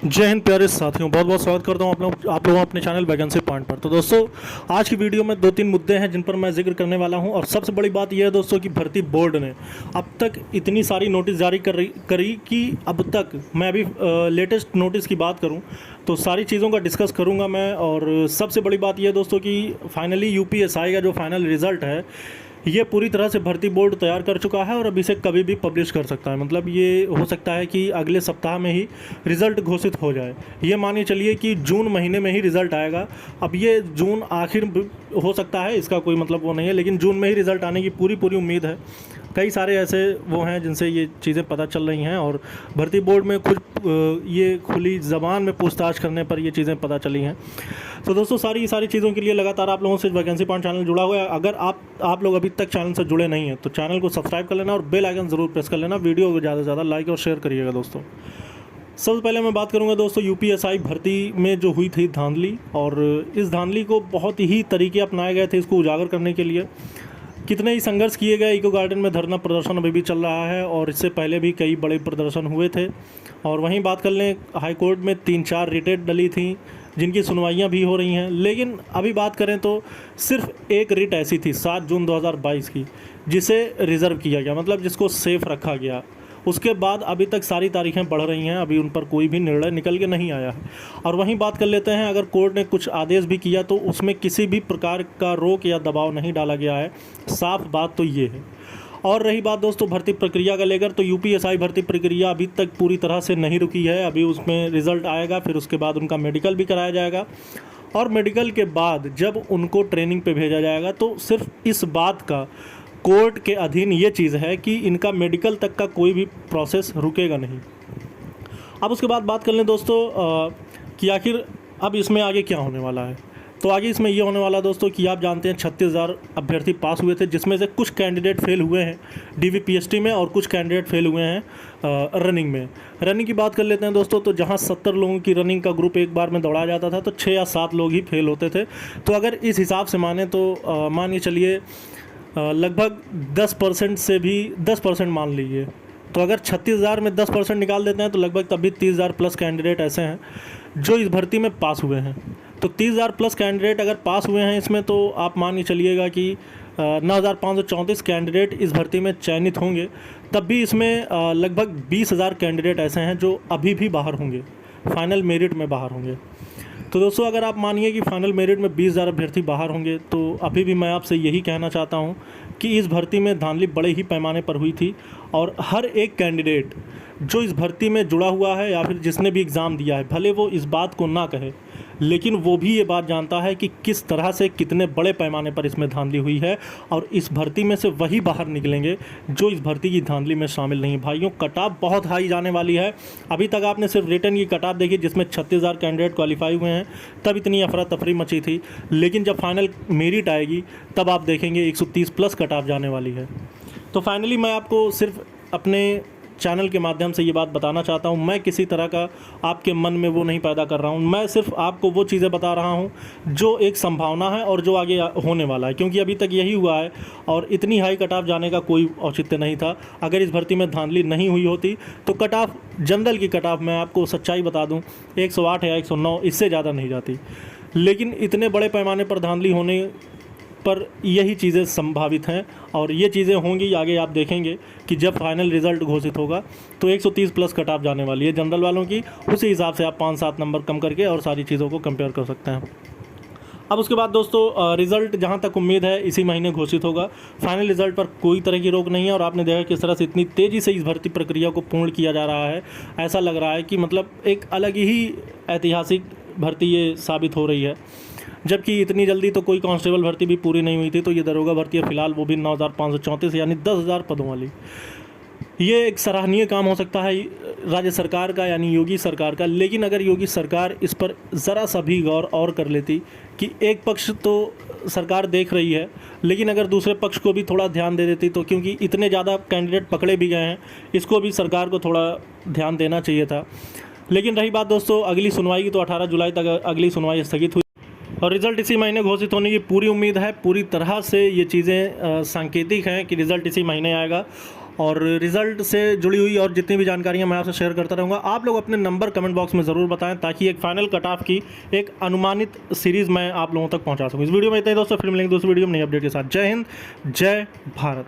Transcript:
जय हिंद प्यारे साथियों, बहुत बहुत स्वागत करता हूं आप लोगों अपने चैनल वैकेंसी पॉइंट पर। तो दोस्तों, आज की वीडियो में दो तीन मुद्दे हैं जिन पर मैं जिक्र करने वाला हूं। और सबसे बड़ी बात यह है दोस्तों कि भर्ती बोर्ड ने अब तक इतनी सारी नोटिस जारी करी कि अब तक मैं अभी लेटेस्ट नोटिस की बात करूं तो सारी चीज़ों का डिस्कस करूंगा मैं। और सबसे बड़ी बात यह है दोस्तों कि फाइनली यूपीएसआई का जो फाइनल रिज़ल्ट है ये पूरी तरह से भर्ती बोर्ड तैयार कर चुका है और अब इसे कभी भी पब्लिश कर सकता है। मतलब ये हो सकता है कि अगले सप्ताह में ही रिज़ल्ट घोषित हो जाए। ये मानिए चलिए कि जून महीने में ही रिज़ल्ट आएगा। अब ये जून आखिर हो सकता है, इसका कोई मतलब वो नहीं है, लेकिन जून में ही रिज़ल्ट आने की पूरी उम्मीद है। कई सारे ऐसे वो हैं जिनसे ये चीज़ें पता चल रही हैं और भर्ती बोर्ड में खुद ये खुली ज़बान में पूछताछ करने पर ये चीज़ें पता चली हैं। तो दोस्तों, सारी चीज़ों के लिए लगातार आप लोगों से वैकेंसी पॉइंट चैनल जुड़ा हुआ है। अगर आप लोग अभी तक चैनल से जुड़े नहीं हैं तो चैनल को सब्सक्राइब कर लेना और बेल आइकन ज़रूर प्रेस कर लेना। वीडियो को ज़्यादा से ज़्यादा लाइक और शेयर करिएगा दोस्तों। सबसे पहले मैं बात करूंगा दोस्तों यूपीएसआई भर्ती में जो हुई थी धांधली, और इस धांधली को बहुत ही तरीके अपनाए गए थे इसको उजागर करने के लिए। कितने ही संघर्ष किए गए। इको गार्डन में धरना प्रदर्शन अभी भी चल रहा है और इससे पहले भी कई बड़े प्रदर्शन हुए थे। और वहीं बात कर लें, हाई कोर्ट में 3-4 रिटें डली थी जिनकी सुनवाइयां भी हो रही हैं। लेकिन अभी बात करें तो सिर्फ एक रिट ऐसी थी 7 जून 2022 की जिसे रिज़र्व किया गया, मतलब जिसको सेफ रखा गया। उसके बाद अभी तक सारी तारीखें बढ़ रही हैं, अभी उन पर कोई भी निर्णय निकल के नहीं आया है। और वहीं बात कर लेते हैं, अगर कोर्ट ने कुछ आदेश भी किया तो उसमें किसी भी प्रकार का रोक या दबाव नहीं डाला गया है। साफ बात तो ये है। और रही बात दोस्तों भर्ती प्रक्रिया का लेकर, तो यूपीएसआई भर्ती प्रक्रिया अभी तक पूरी तरह से नहीं रुकी है। अभी उसमें रिज़ल्ट आएगा, फिर उसके बाद उनका मेडिकल भी कराया जाएगा। और मेडिकल के बाद जब उनको ट्रेनिंग पे भेजा जाएगा तो सिर्फ इस बात का कोर्ट के अधीन ये चीज़ है कि इनका मेडिकल तक का कोई भी प्रोसेस रुकेगा नहीं। अब उसके बाद बात कर लें दोस्तों कि आखिर अब इसमें आगे क्या होने वाला है। तो आगे इसमें ये होने वाला दोस्तों कि आप जानते हैं 36,000 अभ्यर्थी पास हुए थे, जिसमें से कुछ कैंडिडेट फेल हुए हैं डीवीपीएसटी में और कुछ कैंडिडेट फेल हुए हैं रनिंग में। रनिंग की बात कर लेते हैं दोस्तों, तो जहां 70 लोगों की रनिंग का ग्रुप एक बार में दौड़ाया जाता था तो 6 या 7 लोग ही फेल होते थे। तो अगर इस हिसाब से माने तो मानिए चलिए लगभग 10% से भी 10% मान लीजिए, तो अगर 36,000 में 10% निकाल देते हैं तो लगभग तब भी 30,000 प्लस कैंडिडेट ऐसे हैं जो इस भर्ती में पास हुए हैं। तो 30,000 प्लस कैंडिडेट अगर पास हुए हैं इसमें, तो आप मान के चलिएगा कि 9,534 कैंडिडेट इस भर्ती में चयनित होंगे। तब भी इसमें लगभग 20,000 कैंडिडेट ऐसे हैं जो अभी भी बाहर होंगे, फाइनल मेरिट में बाहर होंगे। तो दोस्तों, अगर आप मानिए कि फाइनल मेरिट में 20,000 अभ्यर्थी बाहर होंगे, तो अभी भी मैं आपसे यही कहना चाहता हूं कि इस भर्ती में धांधली बड़े ही पैमाने पर हुई थी। और हर एक कैंडिडेट जो इस भर्ती में जुड़ा हुआ है या फिर जिसने भी एग्ज़ाम दिया है, भले वो इस बात को ना कहे, लेकिन वो भी ये बात जानता है कि किस तरह से कितने बड़े पैमाने पर इसमें धांधली हुई है। और इस भर्ती में से वही बाहर निकलेंगे जो इस भर्ती की धांधली में शामिल नहीं। भाइयों, कटाव बहुत हाई जाने वाली है। अभी तक आपने सिर्फ रिटर्न की कटाव देखी जिसमें 36,000 कैंडिडेट क्वालिफाई हुए हैं, तब इतनी अफरा तफरी मची थी। लेकिन जब फाइनल मेरिट आएगी तब आप देखेंगे 130 प्लस कटाव जाने वाली है। तो फाइनली मैं आपको सिर्फ अपने चैनल के माध्यम से ये बात बताना चाहता हूँ, मैं किसी तरह का आपके मन में वो नहीं पैदा कर रहा हूँ। मैं सिर्फ आपको वो चीज़ें बता रहा हूँ जो एक संभावना है और जो आगे होने वाला है, क्योंकि अभी तक यही हुआ है और इतनी हाई कट ऑफ जाने का कोई औचित्य नहीं था। अगर इस भर्ती में धांधली नहीं हुई होती तो कट ऑफ, जनरल की कट ऑफ, मैं आपको सच्चाई बता दूँ 108 या 109, इससे ज़्यादा नहीं जाती। लेकिन इतने बड़े पैमाने पर धांधली होने पर यही चीज़ें संभावित हैं और ये चीज़ें होंगी आगे। आप देखेंगे कि जब फाइनल रिज़ल्ट घोषित होगा तो 130 प्लस कट ऑफ जाने वाली है जनरल वालों की। उसी हिसाब से आप 5-7 नंबर कम करके और सारी चीज़ों को कंपेयर कर सकते हैं। अब उसके बाद दोस्तों रिज़ल्ट जहां तक उम्मीद है इसी महीने घोषित होगा। फाइनल रिज़ल्ट पर कोई तरह की रोक नहीं है और आपने देखा किस तरह से इतनी तेज़ी से इस भर्ती प्रक्रिया को पूर्ण किया जा रहा है। ऐसा लग रहा है कि मतलब एक अलग ही ऐतिहासिक भर्ती ये साबित हो रही है। जबकि इतनी जल्दी तो कोई कांस्टेबल भर्ती भी पूरी नहीं हुई थी, तो ये दरोगा भर्ती है फिलहाल, वो भी 9,534 यानी 10,000 पदों वाली। ये एक सराहनीय काम हो सकता है राज्य सरकार का, यानी योगी सरकार का। लेकिन अगर योगी सरकार इस पर ज़रा सा भी गौर और कर लेती कि एक पक्ष तो सरकार देख रही है, लेकिन अगर दूसरे पक्ष को भी थोड़ा ध्यान दे देती, तो क्योंकि इतने ज़्यादा कैंडिडेट पकड़े भी गए हैं, इसको भी सरकार को थोड़ा ध्यान देना चाहिए था। लेकिन रही बात दोस्तों अगली सुनवाई की, तो 18 जुलाई तक अगली सुनवाई स्थगित हुई और रिज़ल्ट इसी महीने घोषित होने की पूरी उम्मीद है। पूरी तरह से ये चीज़ें सांकेतिक हैं कि रिज़ल्ट इसी महीने आएगा। और रिज़ल्ट से जुड़ी हुई और जितनी भी जानकारियाँ मैं आपसे शेयर करता रहूँगा। आप लोग अपने नंबर कमेंट बॉक्स में ज़रूर बताएं ताकि एक फाइनल कट ऑफ की एक अनुमानित सीरीज़ मैं आप लोगों तक पहुँचा सकूँ। इस वीडियो में इतना ही दोस्तों, फिर मिलेंगे दूसरी वीडियो में नई अपडेट के साथ। जय हिंद, जय भारत।